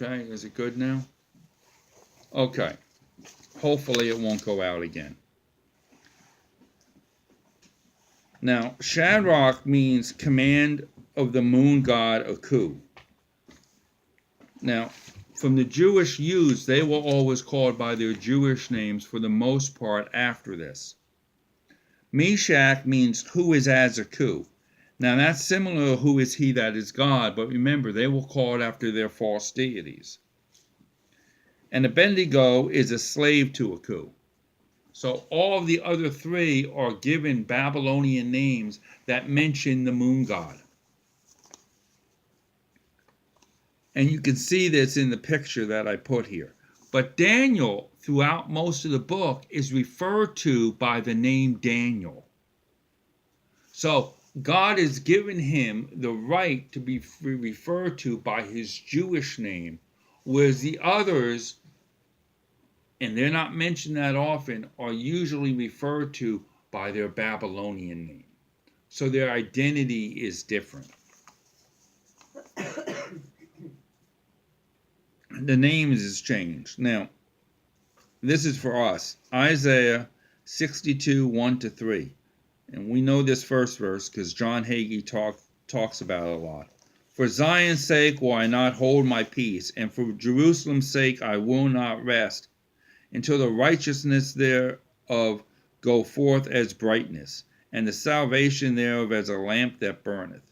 Okay, is it good now? Okay. Hopefully it won't go out again. Now, Shadrach means command of the moon god Aku. Now, from the Jewish youths, they were always called by their Jewish names for the most part after this. Meshach means who is as Aku. Now, that's similar to who is he that is God, but remember, they were called after their false deities. And Abednego is a slave to Aku. So all of the other three are given Babylonian names that mention the moon god. And you can see this in the picture that I put here. But Daniel, throughout most of the book, is referred to by the name Daniel. So God has given him the right to be referred to by his Jewish name, whereas the others, and they're not mentioned that often, are usually referred to by their Babylonian name. So their identity is different. The names is changed. Now, this is for us. Isaiah 62, 1-3. And we know this first verse because John Hagee talks about it a lot. For Zion's sake will I not hold my peace, and for Jerusalem's sake I will not rest, until the righteousness thereof go forth as brightness, and the salvation thereof as a lamp that burneth.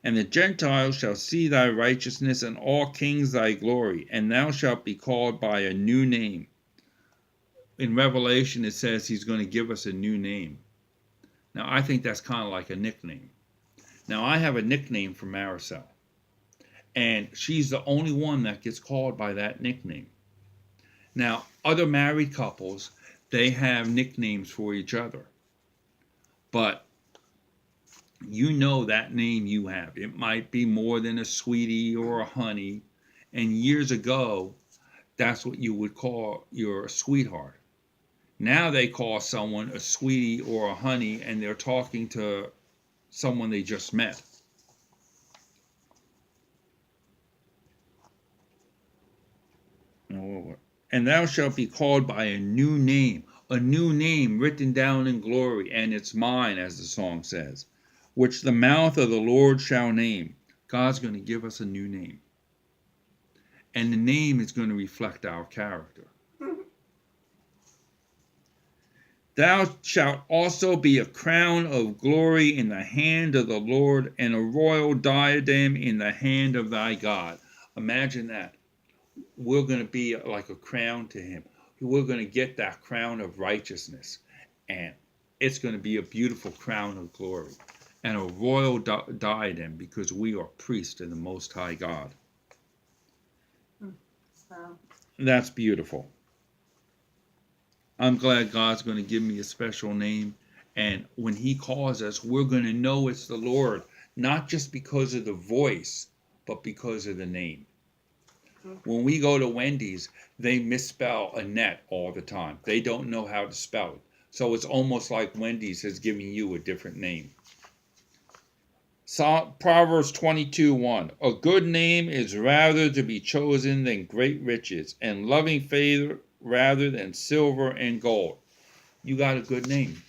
And the Gentiles shall see thy righteousness, and all kings thy glory, and thou shalt be called by a new name. In Revelation it says he's going to give us a new name. Now I think that's kind of like a nickname. Now I have a nickname for Maricel, and she's the only one that gets called by that nickname. Now, other married couples, they have nicknames for each other. But you know that name you have. It might be more than a sweetie or a honey. And years ago, that's what you would call your sweetheart. Now they call someone a sweetie or a honey, and they're talking to someone they just met. And thou shalt be called by a new name written down in glory, and it's mine, as the song says, which the mouth of the Lord shall name. God's going to give us a new name. And the name is going to reflect our character. Thou shalt also be a crown of glory in the hand of the Lord, and a royal diadem in the hand of thy God. Imagine that. We're going to be like a crown to him. We're going to get that crown of righteousness, and it's going to be a beautiful crown of glory and a royal diadem, because we are priests in the Most High God. Wow. That's beautiful. I'm glad God's going to give me a special name, and when he calls us, we're going to know it's the Lord, not just because of the voice, but because of the name. When we go to Wendy's, they misspell Annette all the time. They don't know how to spell it. So it's almost like Wendy's is giving you a different name. Proverbs 22:1. A good name is rather to be chosen than great riches, and loving favor rather than silver and gold. You got a good name.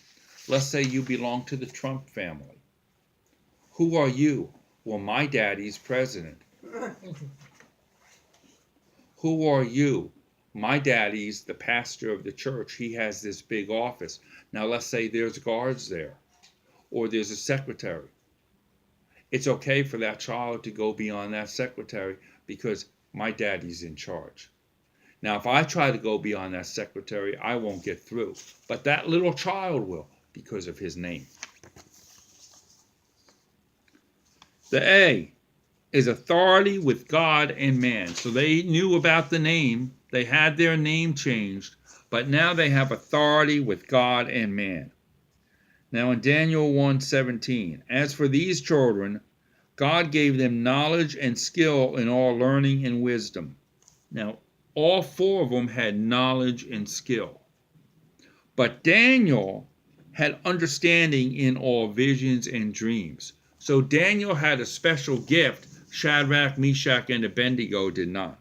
Let's say you belong to the Trump family. Who are you? Well, my daddy's president. Who are you? My daddy's the pastor of the church. He has this big office. Now let's say there's guards there, or there's a secretary. It's okay for that child to go beyond that secretary because my daddy's in charge. Now if I try to go beyond that secretary, I won't get through. But that little child will, because of his name. The A is authority with God and man. So they knew about the name. They had their name changed, but now they have authority with God and man. Now in Daniel 1:17, as for these children, God gave them knowledge and skill in all learning and wisdom. Now, all four of them had knowledge and skill. But Daniel had understanding in all visions and dreams. So Daniel had a special gift Shadrach, Meshach, and Abednego did not.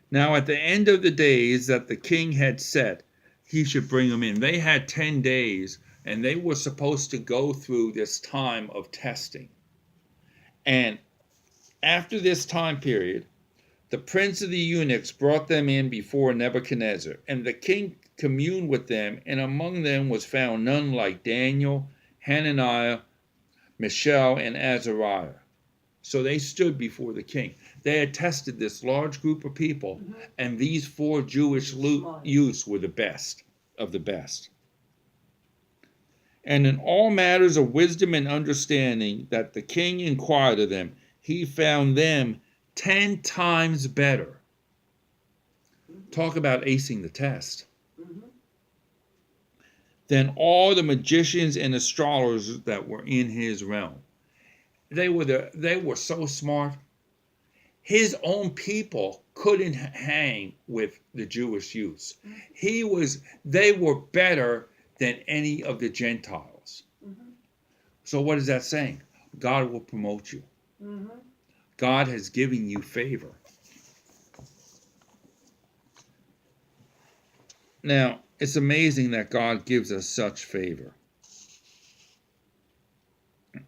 Now, at the end of the days that the king had set, he should bring them in. They had 10 days, and they were supposed to go through this time of testing. And after this time period, the prince of the eunuchs brought them in before Nebuchadnezzar, and the king communed with them, and among them was found none like Daniel, Hananiah, Mishael, and Azariah. So they stood before the king. They had tested this large group of people, and these 4 Jewish youths were the best of the best. And in all matters of wisdom and understanding that the king inquired of them, he found them 10 times better. Talk about acing the test. Than all the magicians and astrologers that were in his realm. They were so smart. His own people couldn't hang with the Jewish youths. They were better than any of the Gentiles. So what is that saying? God will promote you. God has given you favor. Now, it's amazing that God gives us such favor.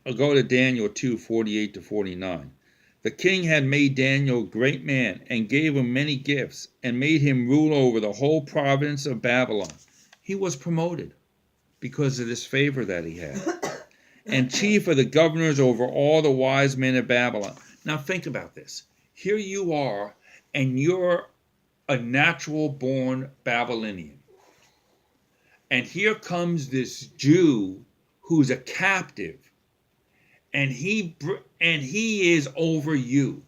I'll go to Daniel 2:48-49. The king had made Daniel a great man and gave him many gifts and made him rule over the whole province of Babylon. He was promoted because of this favor that he had. And chief of the governors over all the wise men of Babylon. Now think about this. Here you are, and you're a natural born Babylonian. And here comes this Jew who's a captive. And he is over you.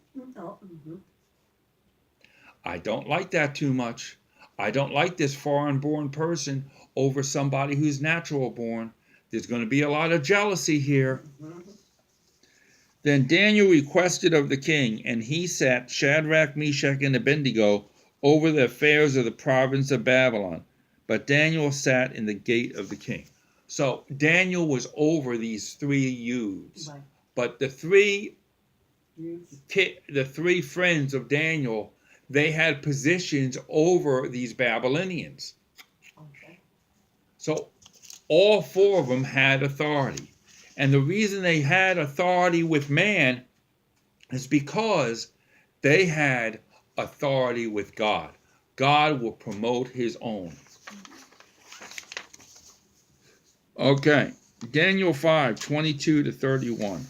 I don't like that too much. I don't like this foreign-born person over somebody who's natural-born. There's going to be a lot of jealousy here. Then Daniel requested of the king, and he set Shadrach, Meshach, and Abednego over the affairs of the province of Babylon. But Daniel sat in the gate of the king. So Daniel was over these 3 youths. Right. But the three friends of Daniel, they had positions over these Babylonians. Okay. So all 4 of them had authority. And the reason they had authority with man is because they had authority with God. God will promote his own. Okay, Daniel 5:22-31.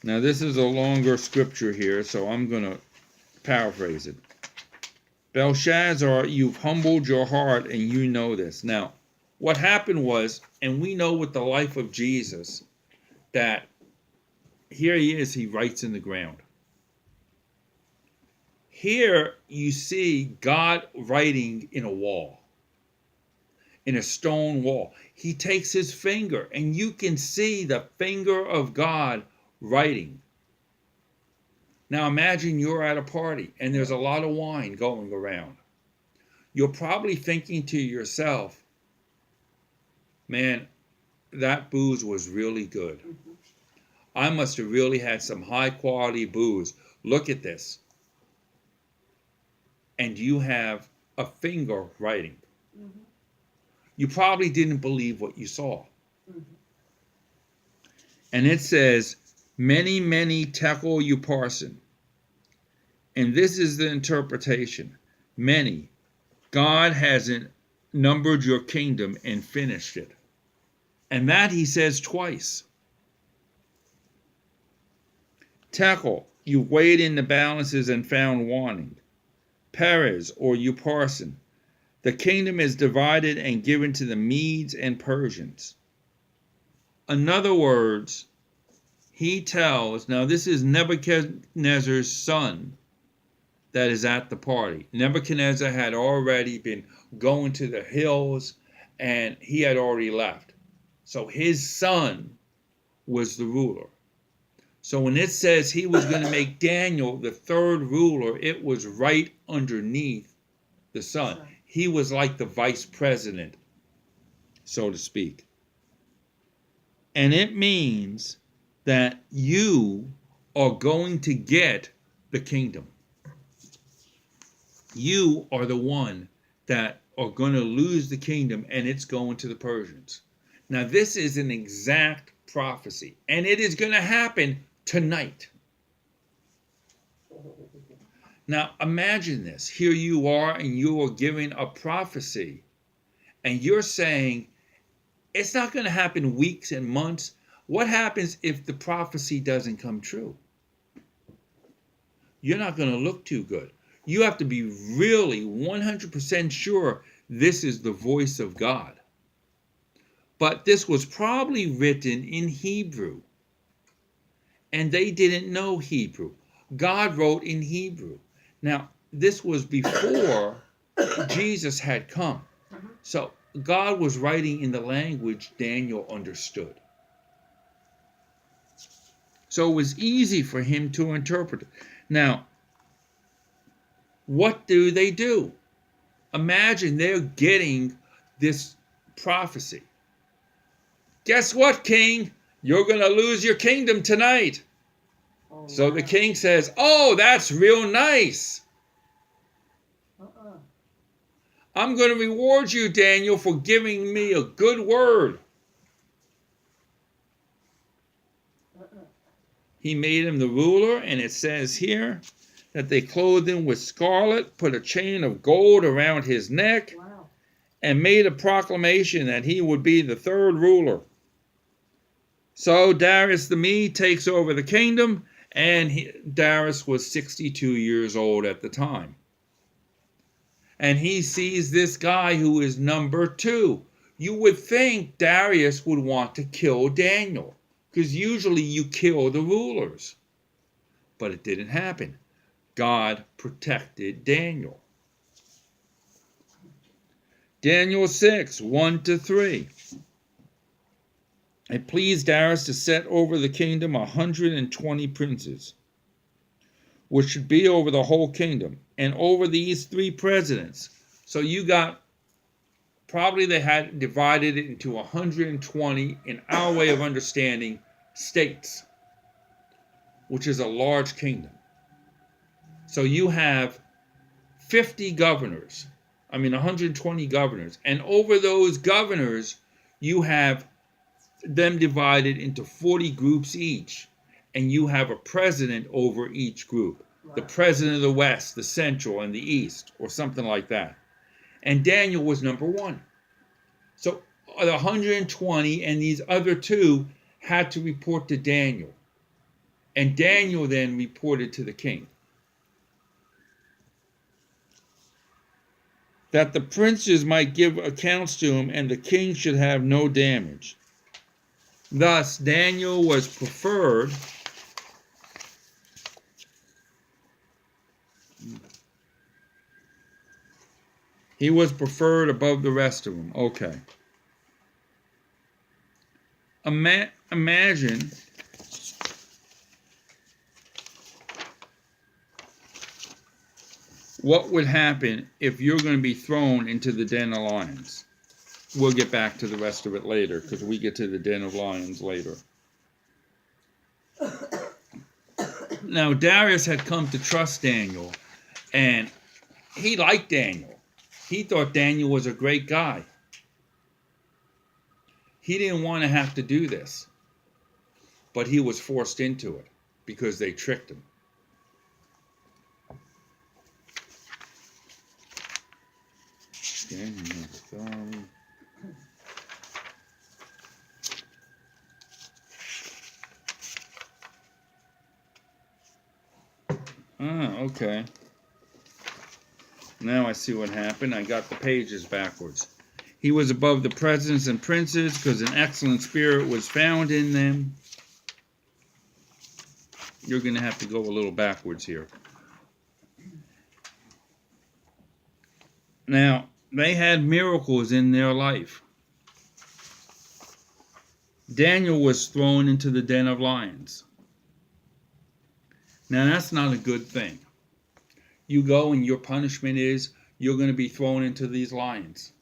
Now this is a longer scripture here, so I'm going to paraphrase it. Belshazzar, you've humbled your heart, and you know this. Now, what happened was, and we know with the life of Jesus, that here he is, he writes in the ground. Here you see God writing in a wall, in a stone wall. He takes his finger, and you can see the finger of God writing. Now imagine you're at a party, and there's a lot of wine going around. You're probably thinking to yourself, man, that booze was really good. I must have really had some high quality booze. Look at this. And you have a finger writing. You probably didn't believe what you saw. And it says, many, many tekel uparsin. And this is the interpretation. Many. God hasn't numbered your kingdom and finished it. And that he says twice. Tekel, you weighed in the balances and found wanting. Perez, or uparsin. The kingdom is divided and given to the Medes and Persians. In other words, he tells, now this is Nebuchadnezzar's son that is at the party. Nebuchadnezzar had already been going to the hills, and he had already left. So his son was the ruler. So when it says he was going to make Daniel the 3rd ruler, it was right underneath the son. He was like the vice president, so to speak. And it means that you are going to get the kingdom. You are the one that are going to lose the kingdom, and it's going to the Persians. Now, this is an exact prophecy, and it is going to happen tonight. Now, imagine this. Here you are, and you are giving a prophecy, and you're saying it's not going to happen weeks and months. What happens if the prophecy doesn't come true? You're not going to look too good. You have to be really 100% sure this is the voice of God. But this was probably written in Hebrew, and they didn't know Hebrew. God wrote in Hebrew. Now, this was before Jesus had come. So God was writing in the language Daniel understood. So it was easy for him to interpret it. Now, what do? Imagine they're getting this prophecy. Guess what, king? You're going to lose your kingdom tonight. Oh, so wow. The king says, oh, that's real nice. I'm going to reward you, Daniel, for giving me a good word. He made him the ruler, and it says here that they clothed him with scarlet, put a chain of gold around his neck, wow, and made a proclamation that he would be the third ruler. So Darius the Mede takes over the kingdom, and Darius was 62 years old at the time. And he sees this guy who is number 2. You would think Darius would want to kill Daniel, because usually you kill the rulers. But it didn't happen. God protected Daniel. Daniel 6, 1-3. It pleased Darius to set over the kingdom 120 princes, which should be over the whole kingdom, and over these 3 presidents. So you got, probably they had divided it into 120, in our way of understanding, states, which is a large kingdom. So you have 120 governors, and over those governors, you have them divided into 40 groups each, and you have a president over each group. Wow. The president of the West, the Central, and the East, or something like that. And Daniel was number 1. So the 120 and these other 2 had to report to Daniel. And Daniel then reported to the king. That the princes might give accounts to him, and the king should have no damage. Thus, Daniel was preferred above the rest of them. Okay. Imagine what would happen if you're going to be thrown into the den of lions. We'll get back to the rest of it later, because we get to the den of lions later. Now, Darius had come to trust Daniel, and he liked Daniel. He thought Daniel was a great guy. He didn't want to have to do this, but he was forced into it because they tricked him. Okay. Now I see what happened. I got the pages backwards. He was above the presidents and princes because an excellent spirit was found in them. You're going to have to go a little backwards here. Now, they had miracles in their life. Daniel was thrown into the den of lions. Now, that's not a good thing. You go and your punishment is you're going to be thrown into these lions.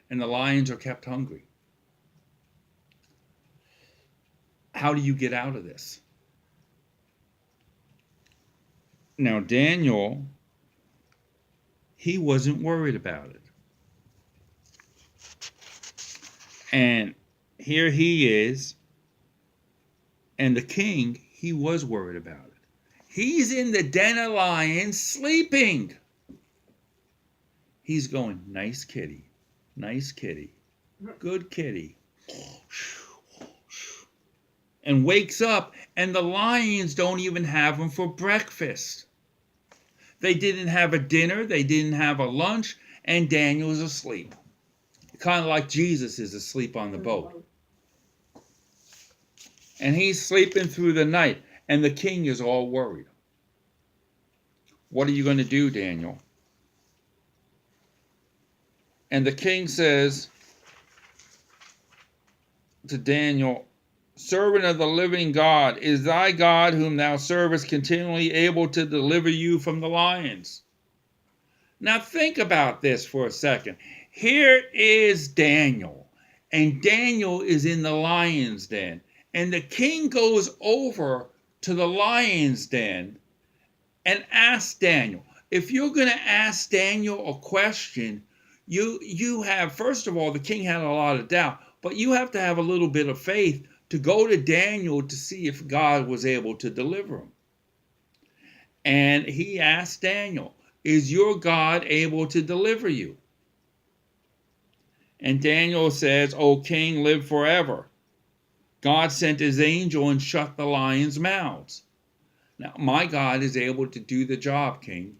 And the lions are kept hungry. How do you get out of this? Now, Daniel, he wasn't worried about it. And here he is, and the king, he was worried about it. He's in the den of lions sleeping. He's going, nice kitty, good kitty. And wakes up, and the lions don't even have him for breakfast. They didn't have a dinner, they didn't have a lunch, and Daniel's asleep. Kind of like Jesus is asleep on the boat. And he's sleeping through the night, and the king is all worried. What are you going to do, Daniel? And the king says to Daniel, servant of the living God, is thy God whom thou servest continually able to deliver you from the lions? Now think about this for a second. Here is Daniel, and Daniel is in the lion's den. And the king goes over to the lion's den and asks Daniel. If you're going to ask Daniel a question, you have, first of all, the king had a lot of doubt, but you have to have a little bit of faith to go to Daniel to see if God was able to deliver him. And he asked Daniel, is your God able to deliver you? And Daniel says, O king, live forever. God sent his angel and shut the lions' mouths. Now, my God is able to do the job, king.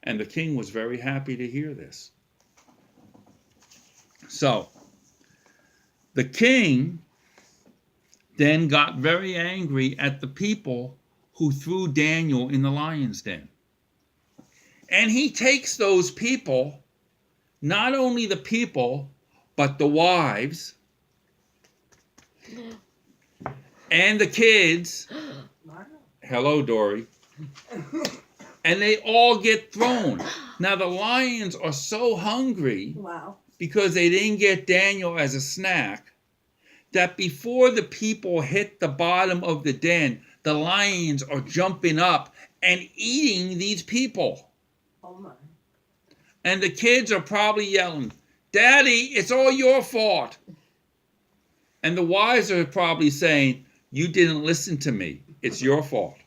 And the king was very happy to hear this. So, the king then got very angry at the people who threw Daniel in the lion's den. And he takes those people, not only the people, but the wives and the kids. Hello, Dory. And they all get thrown. Now, the lions are so hungry because they didn't get Daniel as a snack that before the people hit the bottom of the den, the lions are jumping up and eating these people. Oh my. And the kids are probably yelling, Daddy, it's all your fault. And the wives are probably saying, you didn't listen to me. It's your fault.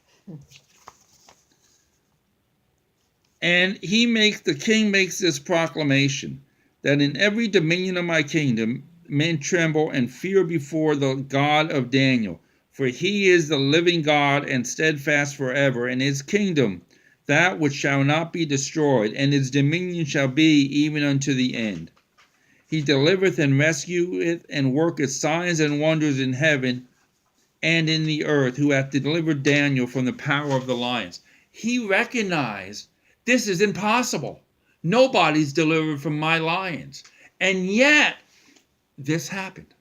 And the king makes this proclamation that in every dominion of my kingdom, men tremble and fear before the God of Daniel. For he is the living God and steadfast forever, and his kingdom, that which shall not be destroyed, and his dominion shall be even unto the end. He delivereth and rescueth and worketh signs and wonders in heaven and in the earth, who hath delivered Daniel from the power of the lions. He recognized this is impossible. Nobody's delivered from my lions. And yet, this happened.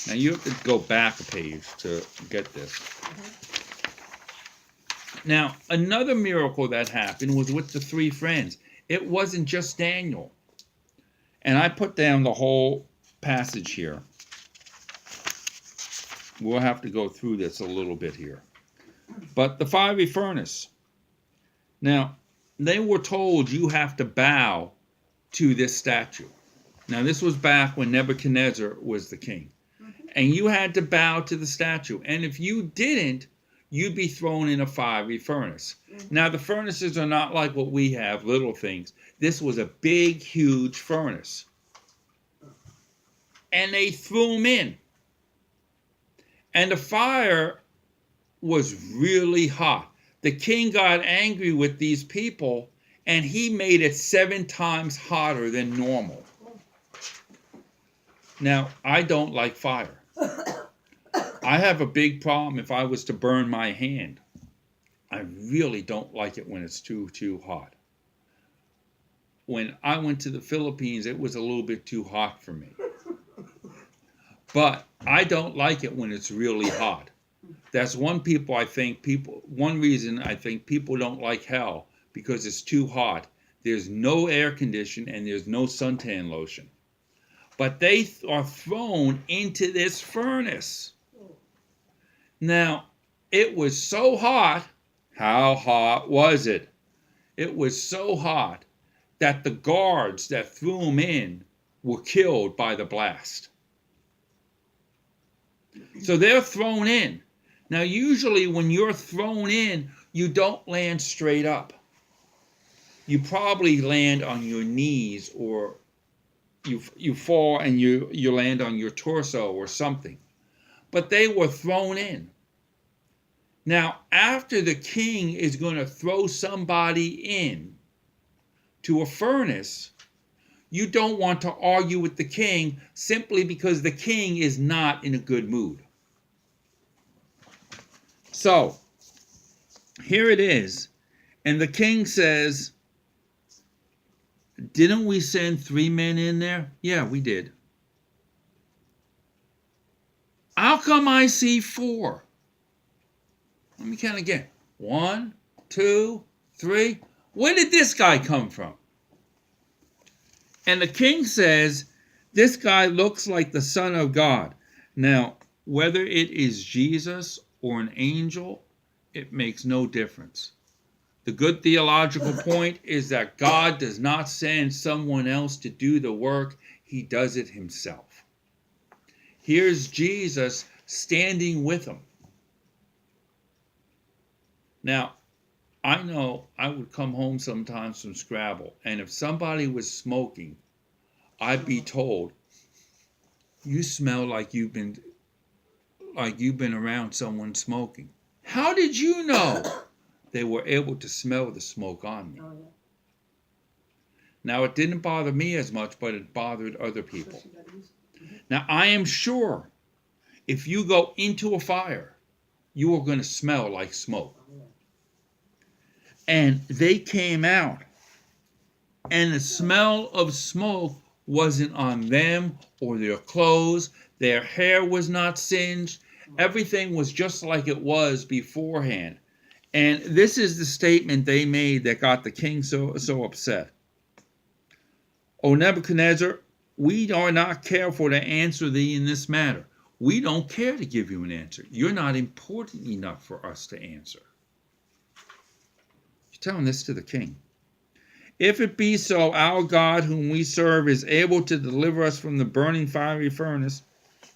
Now you have to go back a page to get this. Now, another miracle that happened was with the three friends. It wasn't just Daniel. And I put down the whole passage here. We'll have to go through this a little bit here. But the fiery furnace. Now, they were told you have to bow to this statue. Now, this was back when Nebuchadnezzar was the king. And you had to bow to the statue. And if you didn't, you'd be thrown in a fiery furnace. Now, the furnaces are not like what we have, little things. This was a big, huge furnace. And they threw him in. And the fire was really hot. The king got angry with these people, and he made it 7 times hotter than normal. Now, I don't like fire. I have a big problem if I was to burn my hand. I really don't like it when it's too hot. When I went to the Philippines, it was a little bit too hot for me. But I don't like it when it's really hot. That's one reason I think people don't like hell, because it's too hot. There's no air condition and there's no suntan lotion. but they are thrown into this furnace. Now, it was so hot. How hot was it? It was so hot that the guards that threw them in were killed by the blast. So they're thrown in. Now, usually when you're thrown in, you don't land straight up. You probably land on your knees, or you fall and you land on your torso or something. But they were thrown in. Now, after the king is going to throw somebody in to a furnace, you don't want to argue with the king simply because the king is not in a good mood. So, here it is. And the king says, didn't we send 3 men in there? Yeah, we did. How come I see 4? Let me count again. 1, 2, 3. Where did this guy come from? And the king says, this guy looks like the Son of God. Now, whether it is Jesus or an angel, it makes no difference. The good theological point is that God does not send someone else to do the work. He does it himself. Here's Jesus standing with him. Now, I know I would come home sometimes from Scrabble, and if somebody was smoking, I'd be told, you smell like you've been around someone smoking. How did you know? They were able to smell the smoke on me. Now, it didn't bother me as much, but it bothered other people. Now, I am sure if you go into a fire, you are going to smell like smoke. And they came out, and the smell of smoke wasn't on them or their clothes. Their hair was not singed. Everything was just like it was beforehand. And this is the statement they made that got the king so upset. O Nebuchadnezzar, we are not careful to answer thee in this matter. We don't care to give you an answer. You're not important enough for us to answer. Telling this to the king. If it be so, our God whom we serve is able to deliver us from the burning fiery furnace,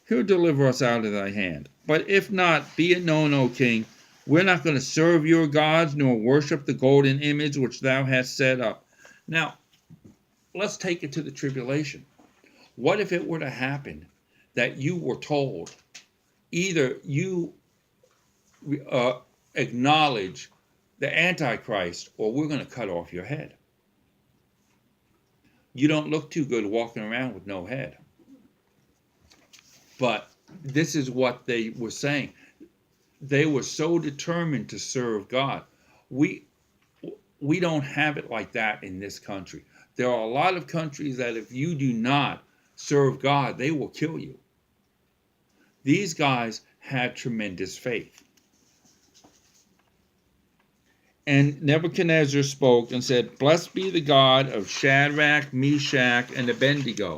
he'll deliver us out of thy hand. But if not, be it known, O king, we're not going to serve your gods nor worship the golden image which thou hast set up. Now, let's take it to the tribulation. What if it were to happen that you were told, either you acknowledge the Antichrist, or we're going to cut off your head. You don't look too good walking around with no head. But this is what they were saying. They were so determined to serve God. We don't have it like that in this country. There are a lot of countries that if you do not serve God, they will kill you. These guys had tremendous faith. And Nebuchadnezzar spoke and said, Blessed be the God of Shadrach, Meshach, and Abednego,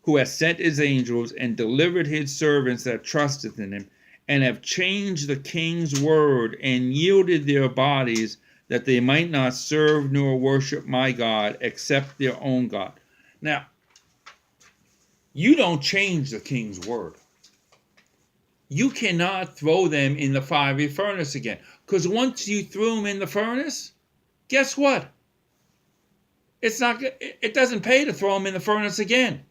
who has sent his angels and delivered his servants that trusted in him, and have changed the king's word and yielded their bodies, that they might not serve nor worship my God, except their own God. Now, you don't change the king's word. You cannot throw them in the fiery furnace again. Because once you threw them in the furnace, guess what? It doesn't pay to throw them in the furnace again.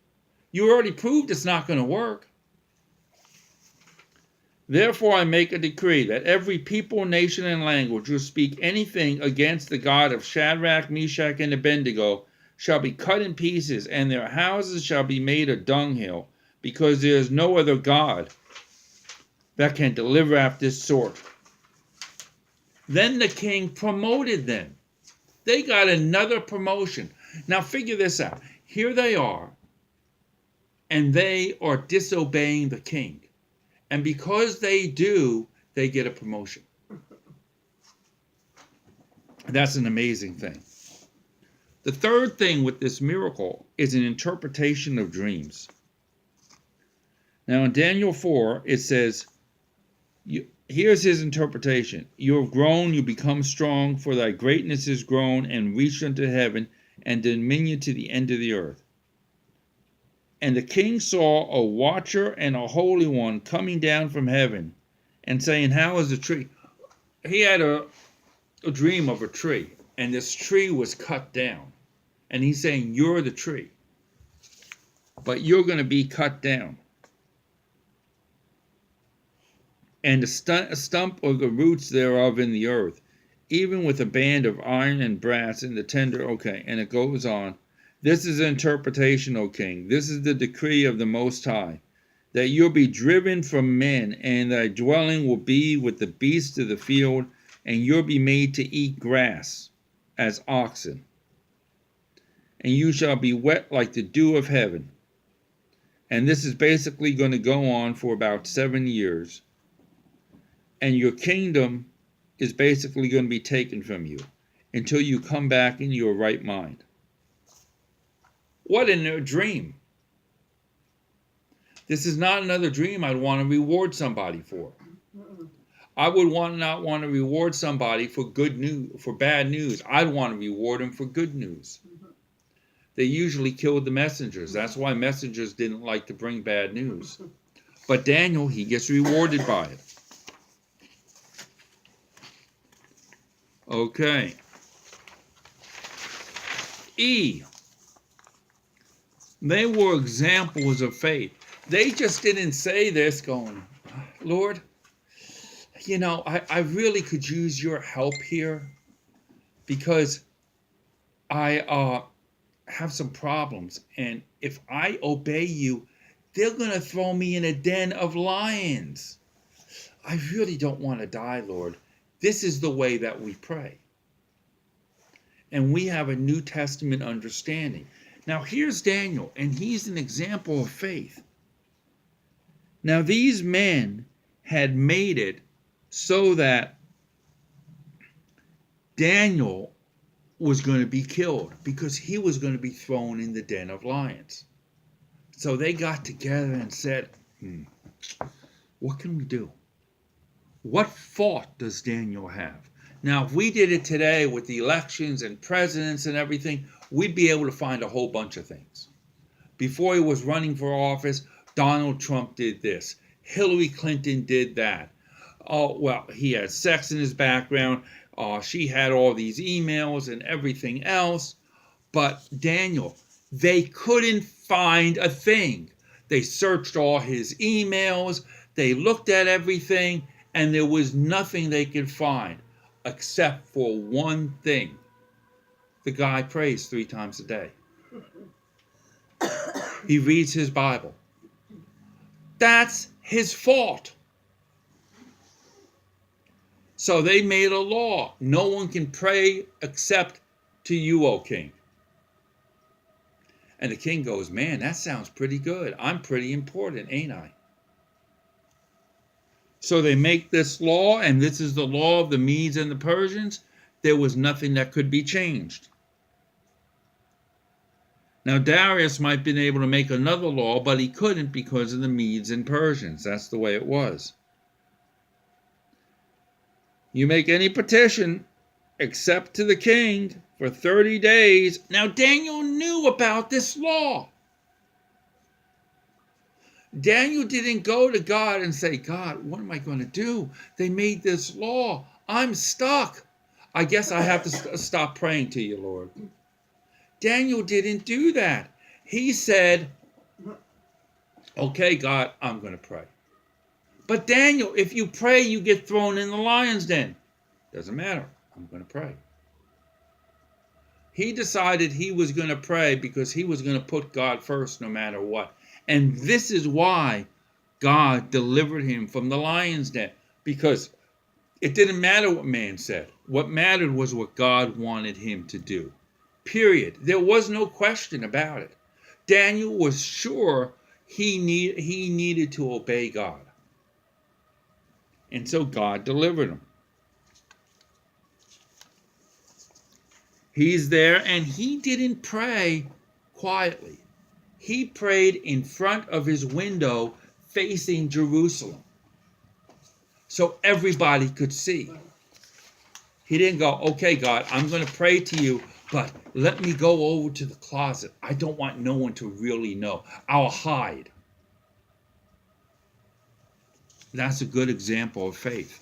You already proved it's not going to work. Therefore I make a decree that every people, nation, and language who speak anything against the God of Shadrach, Meshach, and Abednego shall be cut in pieces, and their houses shall be made a dunghill, because there is no other God that can deliver after this sort. Then the king promoted them. They got another promotion. Now figure this out. Here they are, and they are disobeying the king. And because they do, they get a promotion. That's an amazing thing. The third thing with this miracle is an interpretation of dreams. Now in Daniel 4, it says, here's his interpretation. You have grown, you become strong, for thy greatness is grown and reached unto heaven, and dominion to the end of the earth. And the king saw a watcher and a holy one coming down from heaven, and saying, how is the tree? He had a dream of a tree, and this tree was cut down. And he's saying, you're the tree, but you're going to be cut down. And the stump of the roots thereof in the earth, even with a band of iron and brass in the tender. Okay, and it goes on. This is an interpretation, O king. This is the decree of the Most High, that you'll be driven from men, and thy dwelling will be with the beasts of the field, and you'll be made to eat grass as oxen. And you shall be wet like the dew of heaven. And this is basically going to go on for about 7 years. And your kingdom is basically going to be taken from you until you come back in your right mind. What a dream. This is not another dream I'd want to reward somebody for. I would not want to reward somebody for good news, for bad news. I'd want to reward them for good news. They usually killed the messengers. That's why messengers didn't like to bring bad news. But Daniel, he gets rewarded by it. Okay. E. They were examples of faith. They just didn't say this going, Lord, you know, I really could use your help here because I have some problems. And if I obey you, they're going to throw me in a den of lions. I really don't want to die, Lord. This is the way that we pray. And we have a New Testament understanding. Now here's Daniel, and he's an example of faith. Now these men had made it so that Daniel was going to be killed because he was going to be thrown in the den of lions. So they got together and said, what can we do? What fault does Daniel have? Now, if we did it today with the elections and presidents and everything, we'd be able to find a whole bunch of things. Before he was running for office, Donald Trump did this. Hillary Clinton did that. Oh, well, he had sex in his background. She had all these emails and everything else. But Daniel, they couldn't find a thing. They searched all his emails. They looked at everything. And there was nothing they could find except for one thing. The guy prays 3 times a day. He reads his Bible. That's his fault. So they made a law. No one can pray except to you, O king. And the king goes, man, that sounds pretty good. I'm pretty important, ain't I? So they make this law, and this is the law of the Medes and the Persians. There was nothing that could be changed. Now Darius might have been able to make another law, but he couldn't because of the Medes and Persians. That's the way it was. You make any petition except to the king for 30 days. Now Daniel knew about this law. Daniel didn't go to God and say, God, what am I going to do? They made this law. I'm stuck. I guess I have to stop praying to you, Lord. Daniel didn't do that. He said, okay, God, I'm going to pray. But Daniel, if you pray, you get thrown in the lion's den. Doesn't matter. I'm going to pray. He decided he was going to pray because he was going to put God first no matter what. And this is why God delivered him from the lion's den. Because it didn't matter what man said. What mattered was what God wanted him to do. Period. There was no question about it. Daniel was sure he needed to obey God. And so God delivered him. He's there, and he didn't pray quietly. He prayed in front of his window facing Jerusalem so everybody could see. He didn't go, okay, God, I'm going to pray to you, but let me go over to the closet. I don't want no one to really know. I'll hide. That's a good example of faith.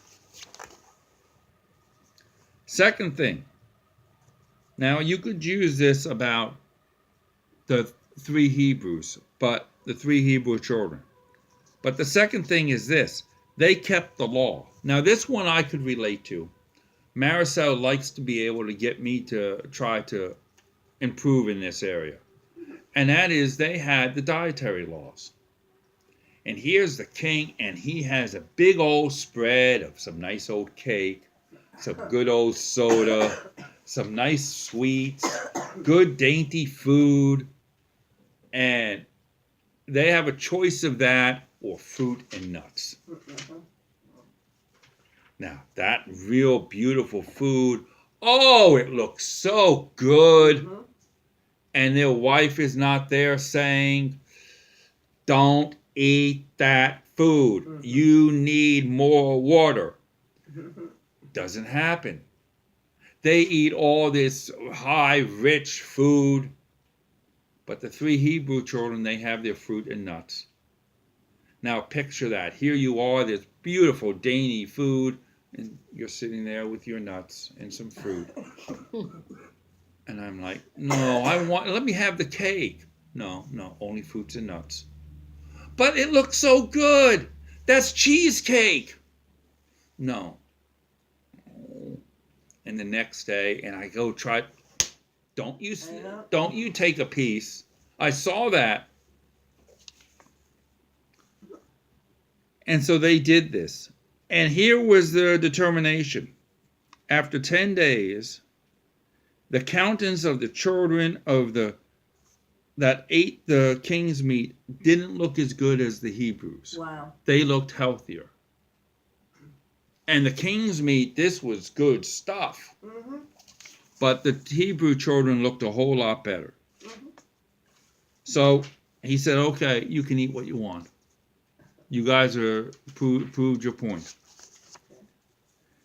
Second thing. Now, you could use this about the three Hebrews, but the three Hebrew children. But the second thing is this. They kept the law. Now, this one I could relate to. Maricel likes to be able to get me to try to improve in this area. And that is they had the dietary laws. And here's the king, and he has a big old spread of some nice old cake, some good old soda, some nice sweets, good dainty food, and they have a choice of that or fruit and nuts. Now, that real beautiful food, oh, it looks so good. And their wife is not there saying, don't eat that food. You need more water. Doesn't happen. They eat all this high, rich food. But the three Hebrew children, they have their fruit and nuts. Now picture that. Here you are, this beautiful, dainty food, and you're sitting there with your nuts and some fruit. And I'm like, no, let me have the cake. No, only fruits and nuts. But it looks so good. That's cheesecake. No. And the next day, and I go try, don't you take a piece. I saw that. And so they did this. And here was their determination. After 10 days, the countenance of the children of that ate the king's meat didn't look as good as the Hebrews. Wow. They looked healthier. And the king's meat, this was good stuff. Mm-hmm. But the Hebrew children looked a whole lot better. Mm-hmm. So he said, okay, you can eat what you want. You guys are proved your point.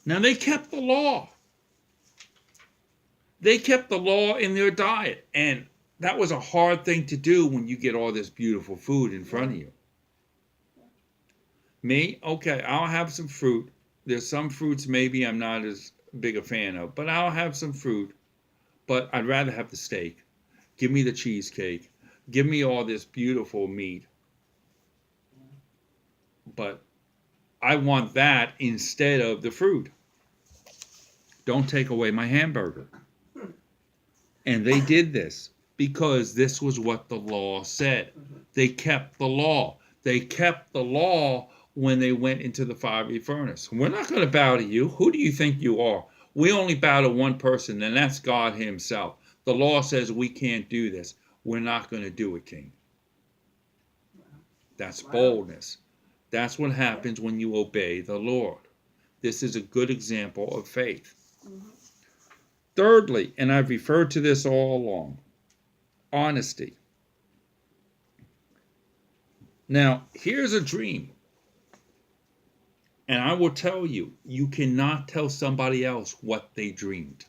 Now they kept the law. They kept the law in their diet. And that was a hard thing to do when you get all this beautiful food in front of you. Me, okay, I'll have some fruit. There's some fruits maybe I'm not as big a fan of, but I'll have some fruit. But I'd rather have the steak. Give me the cheesecake. Give me all this beautiful meat. But I want that instead of the fruit. Don't take away my hamburger. And they did this because this was what the law said. They kept the law. They kept the law when they went into the fiery furnace. We're not going to bow to you. Who do you think you are? We only bow to one person, and that's God himself. The law says we can't do this. We're not going to do it, King. That's boldness. That's what happens when you obey the Lord. This is a good example of faith. Mm-hmm. Thirdly, and I've referred to this all along, honesty. Now, here's a dream. And I will tell you, you cannot tell somebody else what they dreamed.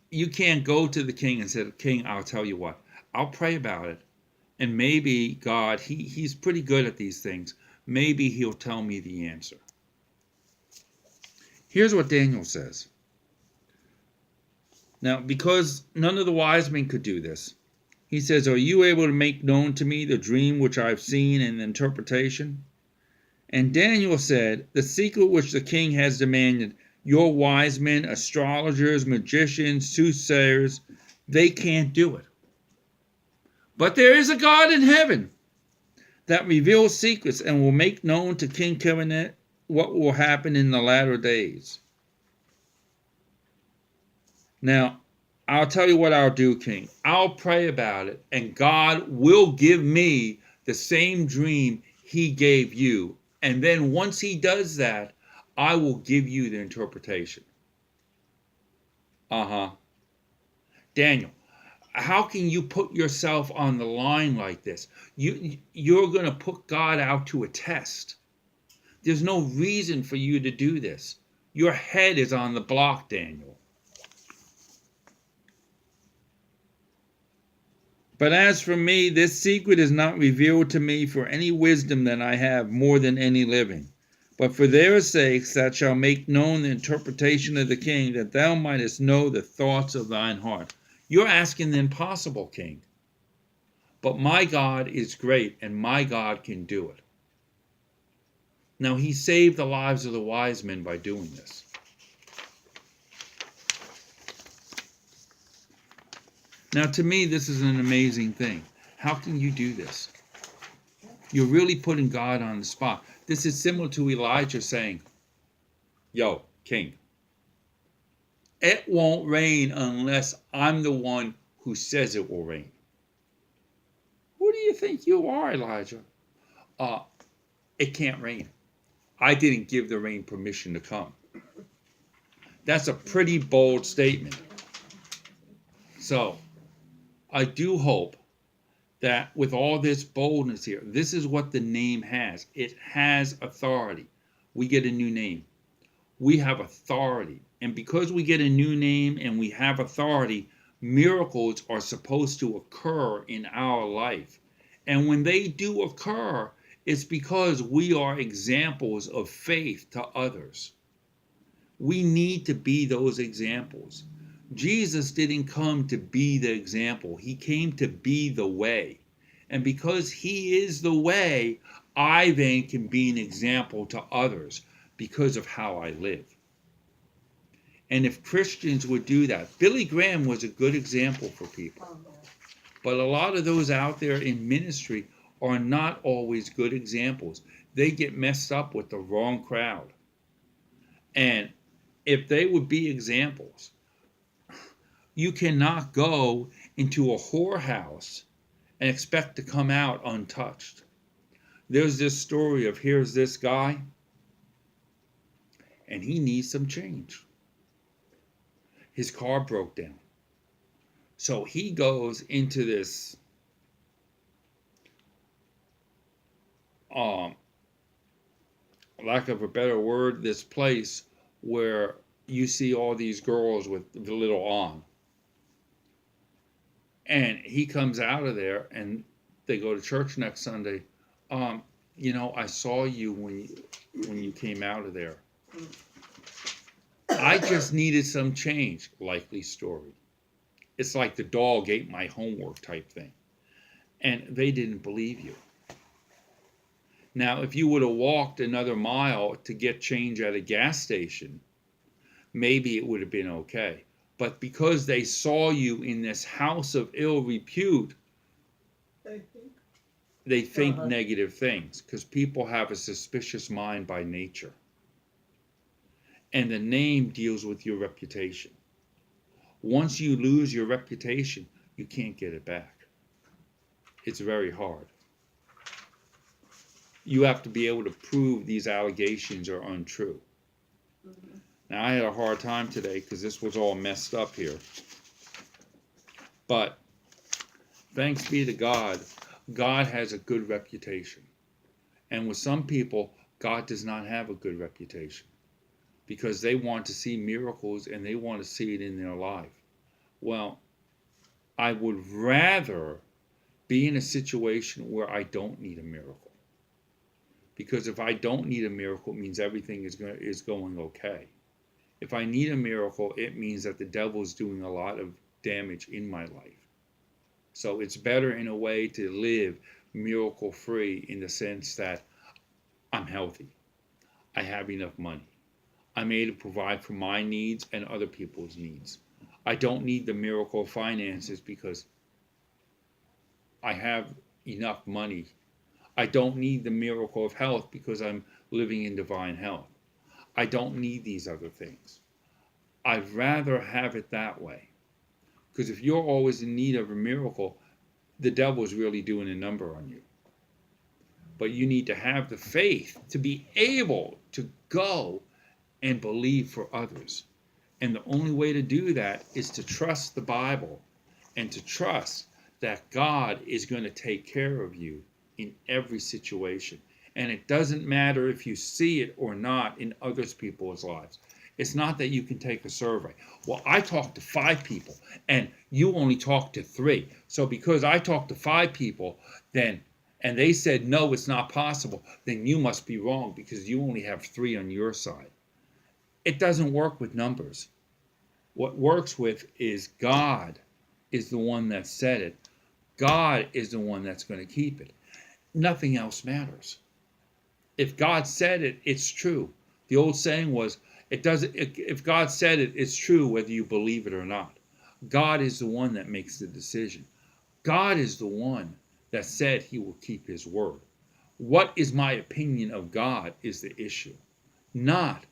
You can't go to the king and say, King, I'll tell you what. I'll pray about it. And maybe God, he's pretty good at these things. Maybe he'll tell me the answer. Here's what Daniel says. Now, because none of the wise men could do this, he says, are you able to make known to me the dream which I've seen and the interpretation? And Daniel said, the secret which the king has demanded, your wise men, astrologers, magicians, soothsayers, they can't do it. But there is a God in heaven that reveals secrets and will make known to King Kevinette what will happen in the latter days. Now, I'll tell you what I'll do, King. I'll pray about it, and God will give me the same dream he gave you. And then once he does that, I will give you the interpretation. Uh-huh. Daniel, how can you put yourself on the line like this? You're going to put God out to a test. There's no reason for you to do this. Your head is on the block, Daniel. But as for me, this secret is not revealed to me for any wisdom that I have more than any living, but for their sakes that shall make known the interpretation of the king, that thou mightest know the thoughts of thine heart. You're asking the impossible, king. But my God is great, and my God can do it. Now, he saved the lives of the wise men by doing this. Now, to me, this is an amazing thing. How can you do this? You're really putting God on the spot. This is similar to Elijah saying, yo, king, it won't rain unless I'm the one who says it will rain. Who do you think you are, Elijah? It can't rain. I didn't give the rain permission to come. That's a pretty bold statement. So, I do hope that with all this boldness here, this is what the name has. It has authority. We get a new name. We have authority. And because we get a new name and we have authority, miracles are supposed to occur in our life. And when they do occur, it's because we are examples of faith to others. We need to be those examples. Jesus didn't come to be the example. He came to be the way. And because he is the way, I then can be an example to others because of how I live. And if Christians would do that, Billy Graham was a good example for people. But a lot of those out there in ministry are not always good examples. They get messed up with the wrong crowd. And if they would be examples, you cannot go into a whorehouse and expect to come out untouched. There's this story of here's this guy, and he needs some change. His car broke down. So he goes into this lack of a better word, this place where you see all these girls with the little on. And he comes out of there and they go to church next Sunday. I saw you when you came out of there. I just needed some change. Likely story. It's like the dog ate my homework type thing. And they didn't believe you. Now, if you would have walked another mile to get change at a gas station, maybe it would have been okay. But because they saw you in this house of ill repute, they think negative things, because people have a suspicious mind by nature. And the name deals with your reputation. Once you lose your reputation, you can't get it back. It's very hard. You have to be able to prove these allegations are untrue. Now, I had a hard time today because this was all messed up here. But thanks be to God, God has a good reputation. And with some people, God does not have a good reputation because they want to see miracles and they want to see it in their life. Well, I would rather be in a situation where I don't need a miracle. Because if I don't need a miracle, it means everything is going okay. If I need a miracle, it means that the devil is doing a lot of damage in my life. So it's better in a way to live miracle-free in the sense that I'm healthy. I have enough money. I'm able to provide for my needs and other people's needs. I don't need the miracle of finances because I have enough money. I don't need the miracle of health because I'm living in divine health. I don't need these other things. I'd rather have it that way. Because if you're always in need of a miracle, the devil is really doing a number on you. But you need to have the faith to be able to go and believe for others. And the only way to do that is to trust the Bible and to trust that God is going to take care of you in every situation. And it doesn't matter if you see it or not in other people's lives. It's not that you can take a survey. Well, I talked to 5 people and you only talked to 3. So because I talked to 5 people, then and they said, no, it's not possible, then you must be wrong because you only have 3 on your side. It doesn't work with numbers. What works with is God is the one that said it. God is the one that's going to keep it. Nothing else matters. If God said it, it's true. The old saying was, if God said it, it's true whether you believe it or not. God is the one that makes the decision. God is the one that said he will keep his word. What is my opinion of God is the issue, not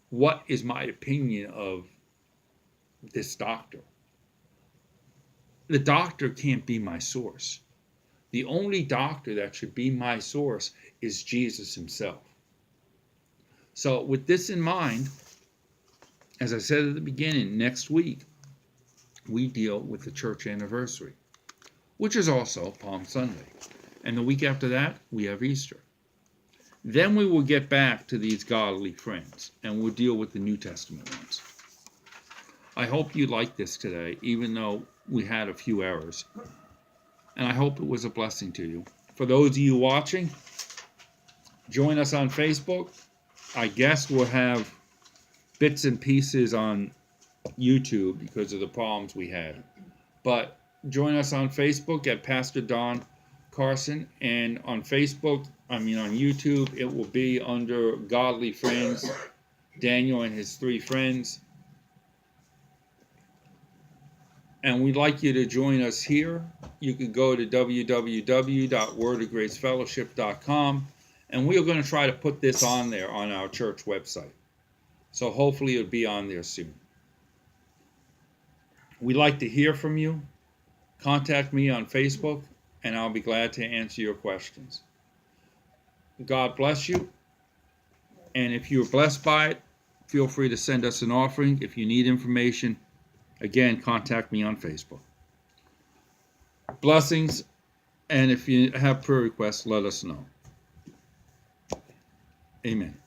what is my opinion of this doctor. The doctor can't be my source. The only doctor that should be my source is Jesus himself. So with this in mind, as I said at the beginning, next week we deal with the church anniversary, which is also Palm Sunday. And the week after that, we have Easter. Then we will get back to these godly friends, and we'll deal with the New Testament ones. I hope you liked this today, even though we had a few errors. And I hope it was a blessing to you. For those of you watching, join us on Facebook. I guess we'll have bits and pieces on YouTube because of the problems we had. But join us on Facebook at Pastor Don Carson. And on YouTube, it will be under Godly Friends, Daniel and his 3 friends. And we'd like you to join us here. You can go to www.wordofgracefellowship.com, and we are going to try to put this on there on our church website. So hopefully it'll be on there soon. We'd like to hear from you. Contact me on Facebook, and I'll be glad to answer your questions. God bless you. And if you're blessed by it, feel free to send us an offering. If you need information, again, contact me on Facebook. Blessings, and if you have prayer requests, let us know. Amen.